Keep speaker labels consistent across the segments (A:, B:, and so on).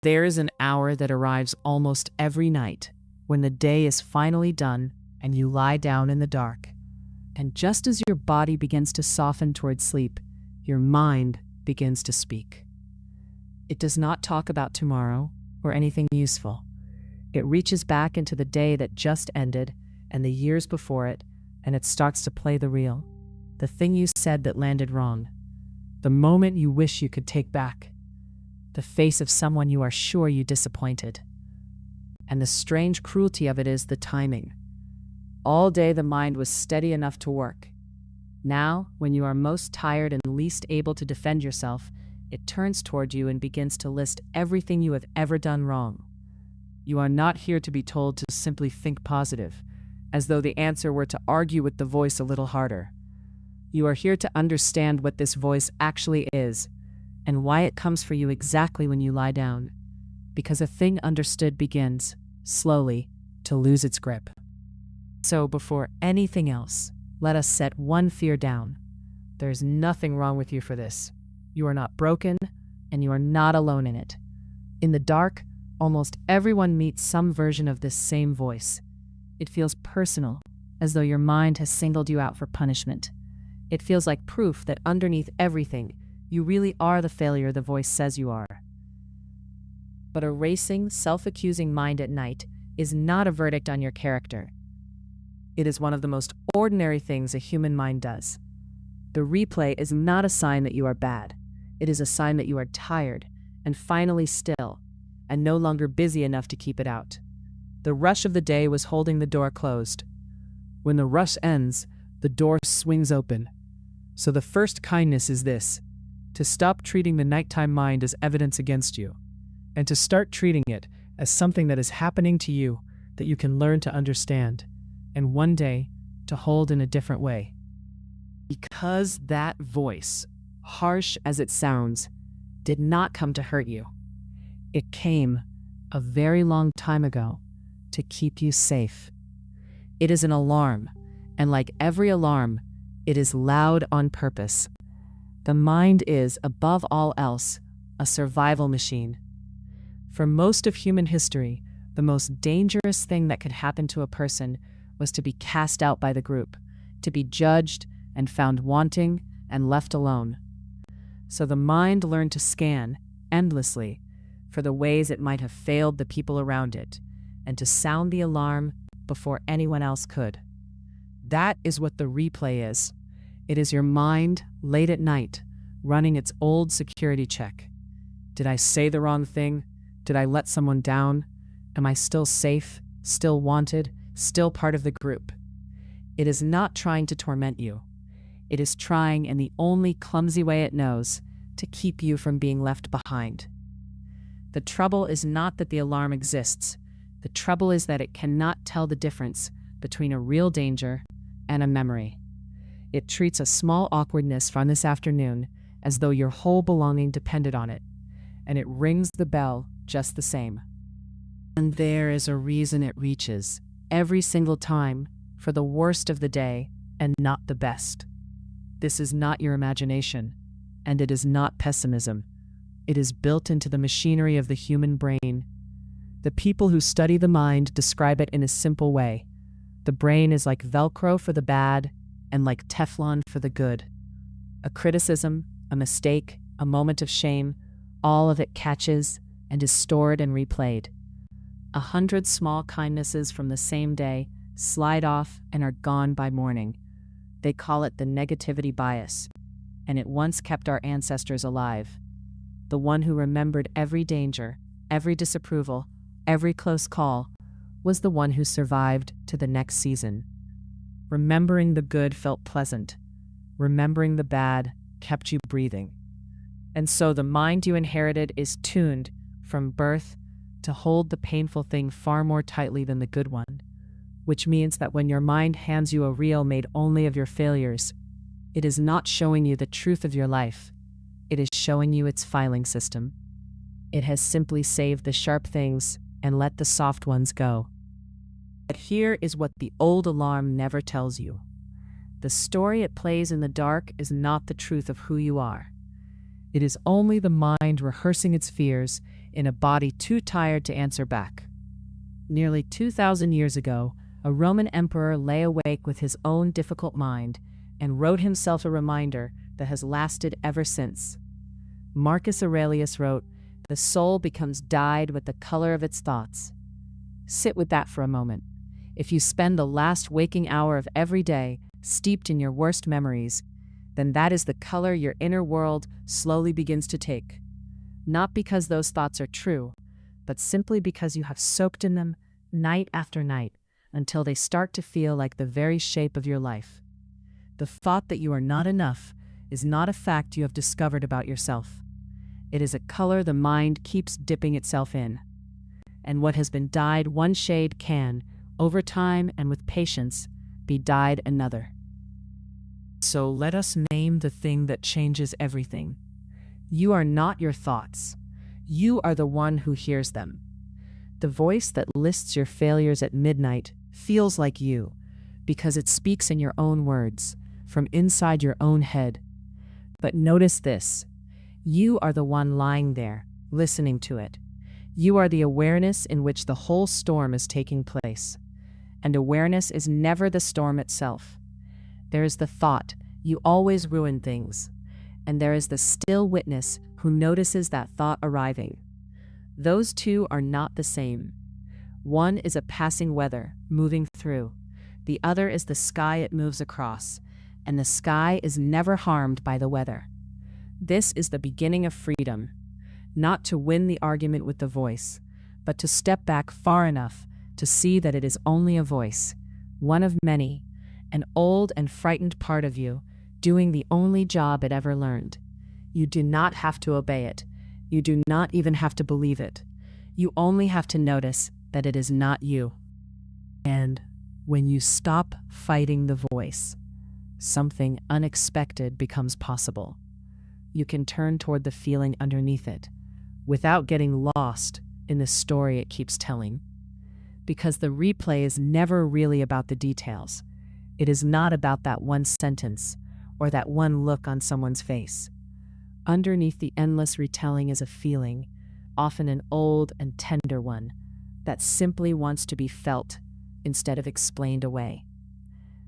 A: There is an hour that arrives almost every night when the day is finally done and you lie down in the dark. And just as your body begins to soften toward sleep, your mind begins to speak. It does not talk about tomorrow or anything useful. It reaches back into the day that just ended and the years before it, and it starts to play the reel. The thing you said that landed wrong. The moment you wish you could take back. The face of someone you are sure you disappointed. And the strange cruelty of it is the timing. All day the mind was steady enough to work. Now, when you are most tired and least able to defend yourself, it turns toward you and begins to list everything you have ever done wrong. You are not here to be told to simply think positive, as though the answer were to argue with the voice a little harder. You are here to understand what this voice actually is, and why it comes for you exactly when you lie down. Because a thing understood begins, slowly, to lose its grip. So before anything else, let us set one fear down. There is nothing wrong with you for this. You are not broken, and you are not alone in it. In the dark, almost everyone meets some version of this same voice. It feels personal, as though your mind has singled you out for punishment. It feels like proof that underneath everything, you really are the failure the voice says you are. But a racing, self-accusing mind at night is not a verdict on your character. It is one of the most ordinary things a human mind does. The replay is not a sign that you are bad. It is a sign that you are tired, and finally still, and no longer busy enough to keep it out. The rush of the day was holding the door closed. When the rush ends, the door swings open. So the first kindness is this: to stop treating the nighttime mind as evidence against you, and to start treating it as something that is happening to you that you can learn to understand, and one day to hold in a different way. Because that voice, harsh as it sounds, did not come to hurt you. It came a very long time ago to keep you safe. It is an alarm, and like every alarm, it is loud on purpose. The mind is, above all else, a survival machine. For most of human history, the most dangerous thing that could happen to a person was to be cast out by the group, to be judged and found wanting and left alone. So the mind learned to scan, endlessly, for the ways it might have failed the people around it, and to sound the alarm before anyone else could. That is what the replay is. It is your mind, late at night, running its old security check. Did I say the wrong thing? Did I let someone down? Am I still safe, still wanted, still part of the group? It is not trying to torment you. It is trying, in the only clumsy way it knows, to keep you from being left behind. The trouble is not that the alarm exists. The trouble is that it cannot tell the difference between a real danger and a memory. It treats a small awkwardness from this afternoon as though your whole belonging depended on it, and it rings the bell just the same. And there is a reason it reaches, every single time, for the worst of the day and not the best. This is not your imagination, and it is not pessimism. It is built into the machinery of the human brain. The people who study the mind describe it in a simple way. The brain is like Velcro for the bad and like Teflon for the good. A criticism, a mistake, a moment of shame, all of it catches and is stored and replayed. 100 small kindnesses from the same day slide off and are gone by morning. They call it the negativity bias, and it once kept our ancestors alive. The one who remembered every danger, every disapproval, every close call, was the one who survived to the next season. Remembering the good felt pleasant. Remembering the bad kept you breathing. And so the mind you inherited is tuned, from birth, to hold the painful thing far more tightly than the good one, which means that when your mind hands you a reel made only of your failures, it is not showing you the truth of your life. It is showing you its filing system. It has simply saved the sharp things and let the soft ones go. But here is what the old alarm never tells you. The story it plays in the dark is not the truth of who you are. It is only the mind rehearsing its fears, in a body too tired to answer back. Nearly 2,000 years ago, a Roman emperor lay awake with his own difficult mind and wrote himself a reminder that has lasted ever since. Marcus Aurelius wrote, "The soul becomes dyed with the color of its thoughts." Sit with that for a moment. If you spend the last waking hour of every day steeped in your worst memories, then that is the color your inner world slowly begins to take. Not because those thoughts are true, but simply because you have soaked in them night after night until they start to feel like the very shape of your life. The thought that you are not enough is not a fact you have discovered about yourself. It is a color the mind keeps dipping itself in. And what has been dyed one shade can, over time and with patience, be dyed another. So let us name the thing that changes everything. You are not your thoughts. You are the one who hears them. The voice that lists your failures at midnight feels like you, because it speaks in your own words, from inside your own head. But notice this. You are the one lying there, listening to it. You are the awareness in which the whole storm is taking place. And awareness is never the storm itself. There is the thought, you always ruin things. And there is the still witness who notices that thought arriving. Those two are not the same. One is a passing weather, moving through. The other is the sky it moves across, and the sky is never harmed by the weather. This is the beginning of freedom, not to win the argument with the voice, but to step back far enough to see that it is only a voice, one of many, an old and frightened part of you, doing the only job it ever learned. You do not have to obey it. You do not even have to believe it. You only have to notice that it is not you. And when you stop fighting the voice, something unexpected becomes possible. You can turn toward the feeling underneath it, without getting lost in the story it keeps telling. Because the replay is never really about the details. It is not about that one sentence or that one look on someone's face. Underneath the endless retelling is a feeling, often an old and tender one, that simply wants to be felt instead of explained away.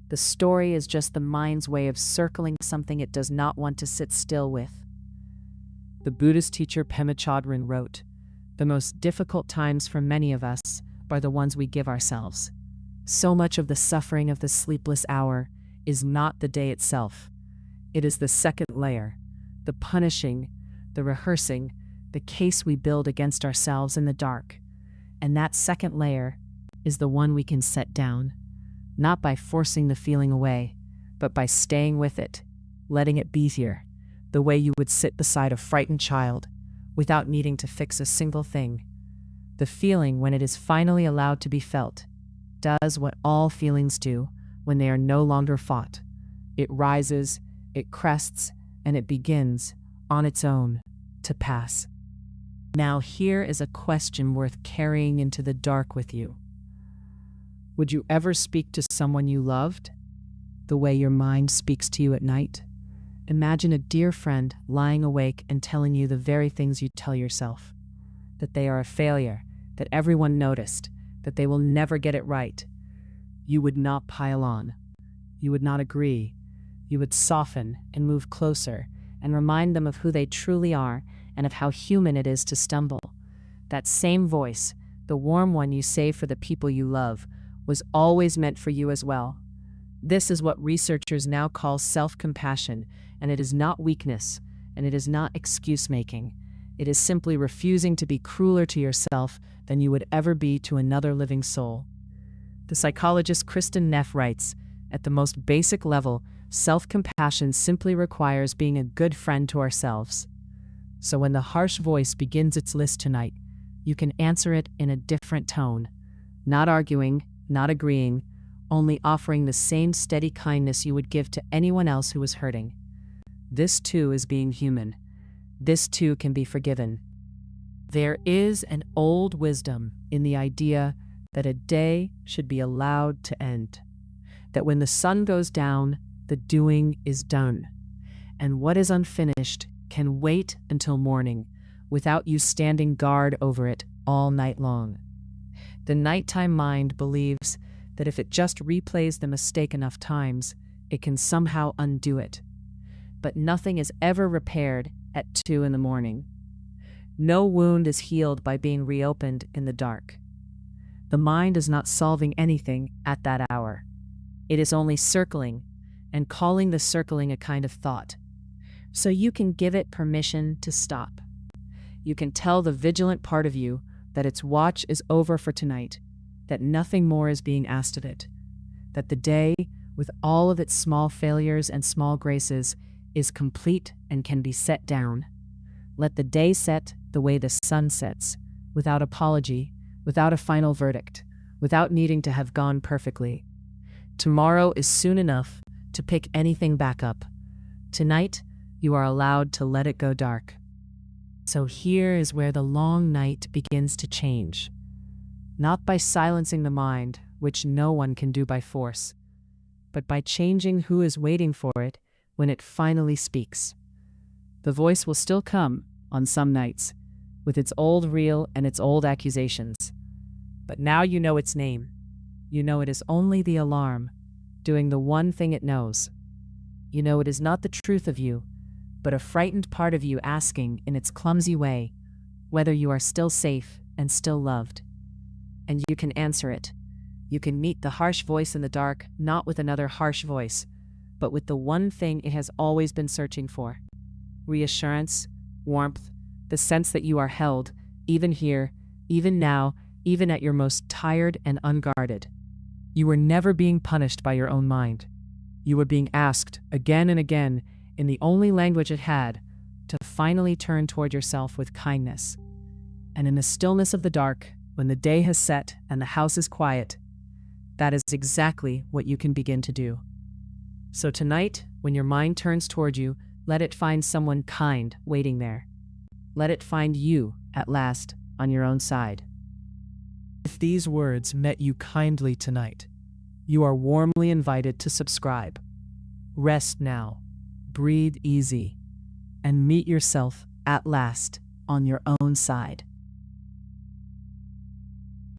A: The story is just the mind's way of circling something it does not want to sit still with. The Buddhist teacher Pema Chödrön wrote, "The most difficult times for many of us are the ones we give ourselves. So much of the suffering of the sleepless hour is not the day itself. It is the second layer, the punishing, the rehearsing, the case we build against ourselves in the dark. And that second layer is the one we can set down, not by forcing the feeling away, but by staying with it, letting it be here, the way you would sit beside a frightened child, without needing to fix a single thing. The feeling, when it is finally allowed to be felt, does what all feelings do when they are no longer fought. It rises, it crests, and it begins, on its own, to pass." Now here is a question worth carrying into the dark with you. Would you ever speak to someone you loved, the way your mind speaks to you at night? Imagine a dear friend lying awake and telling you the very things you tell yourself. That they are a failure, that everyone noticed, that they will never get it right. You would not pile on. You would not agree. You would soften and move closer and remind them of who they truly are and of how human it is to stumble. That same voice, the warm one you save for the people you love, was always meant for you as well. This is what researchers now call self-compassion, and it is not weakness, and it is not excuse-making. It is simply refusing to be crueler to yourself than you would ever be to another living soul. The psychologist Kristin Neff writes, "At the most basic level, self-compassion simply requires being a good friend to ourselves." So when the harsh voice begins its list tonight, you can answer it in a different tone, not arguing, not agreeing, only offering the same steady kindness you would give to anyone else who was hurting. This too is being human. This too can be forgiven. There is an old wisdom in the idea that a day should be allowed to end, that when the sun goes down, the doing is done, and what is unfinished can wait until morning, without you standing guard over it all night long. The nighttime mind believes that if it just replays the mistake enough times, it can somehow undo it. But nothing is ever repaired at 2 in the morning. No wound is healed by being reopened in the dark. The mind is not solving anything at that hour. It is only circling, and calling the circling a kind of thought. So you can give it permission to stop. You can tell the vigilant part of you that its watch is over for tonight, that nothing more is being asked of it, that the day, with all of its small failures and small graces, is complete and can be set down. Let the day set the way the sun sets, without apology, without a final verdict, without needing to have gone perfectly. Tomorrow is soon enough to pick anything back up. Tonight, you are allowed to let it go dark. So here is where the long night begins to change. Not by silencing the mind, which no one can do by force, but by changing who is waiting for it when it finally speaks. The voice will still come on some nights, with its old reel and its old accusations. But now you know its name. You know it is only the alarm, doing the one thing it knows. You know it is not the truth of you, but a frightened part of you asking in its clumsy way whether you are still safe and still loved. And you can answer it. You can meet the harsh voice in the dark, not with another harsh voice, but with the one thing it has always been searching for. Reassurance, warmth, the sense that you are held, even here, even now, even at your most tired and unguarded. You were never being punished by your own mind. You were being asked again and again, in the only language it had, to finally turn toward yourself with kindness. And in the stillness of the dark, when the day has set and the house is quiet, that is exactly what you can begin to do. So tonight, when your mind turns toward you, let it find someone kind waiting there. Let it find you, at last, on your own side. If these words met you kindly tonight, you are warmly invited to subscribe. Rest now, breathe easy, and meet yourself, at last, on your own side.